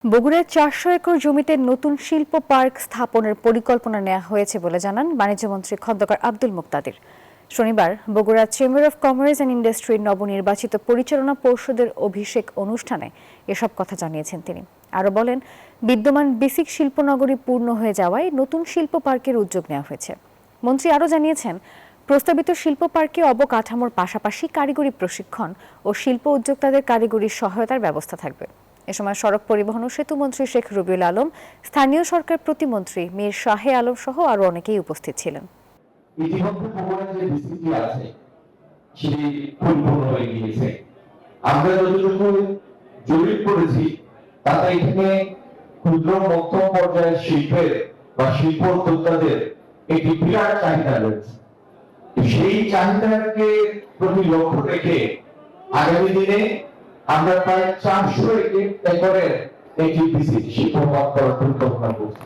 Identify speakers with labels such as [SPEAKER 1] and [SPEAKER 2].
[SPEAKER 1] বগুড়ার ৪০০ একর জমিতে নতুন শিল্প পার্ক স্থাপনের পরিকল্পনা নেওয়া হয়েছে বলে জানান বাণিজ্যমন্ত্রী খন্দকার আব্দুল মুকতাদির। শনিবার Bogura chamber of commerce and ইন্ডাস্ট্রির নবনির্বাচিত পরিচালনা পর্ষদের অভিষেক অনুষ্ঠানে এসব কথা জানিয়েছেন তিনি। আরও বলেন, বিদ্যমান বেসিক শিল্পনগরী পূর্ণ হয়ে যাওয়ায় নতুন শিল্প পার্কের উদ্যোগ নেওয়া হয়েছে। মন্ত্রী আরও জানিয়েছেন, প্রস্তাবিত শিল্প পার্কে অবকাঠামোর পাশাপাশি কারিগরি প্রশিক্ষণ ও শিল্প উদ্যোক্তাদের কারিগরি সহায়তার ব্যবস্থা থাকবে। এ সময় সড়ক পরিবহন ও সেতু মন্ত্রী শেখ রবিউল আলম, স্থানীয় সরকার প্রতিমন্ত্রী মীর শাহে আলম সহ আরো অনেকেই উপস্থিত ছিলেন।
[SPEAKER 2] ইতিমধ্যে বগুড়ার যে বিসিটি আছে সেটি পরিপূর্ণ হয়ে গিয়েছে। আমরা যতটুকু জরিপ করেছি তাতে এখানে ক্ষুদ্র মধ্যম পর্যায়ের শিল্পের বা শিল্প উদ্যোক্তাদের একটি বিরাট চাহিদা রয়েছে। সেই চাহিদাকে প্রতি লক্ষ্য রেখে আগামী দিনে আমরা প্রায় ৪০০ একরের একটি বিসিটি শিল্প পার্ক করার পরিকল্পনা করছি।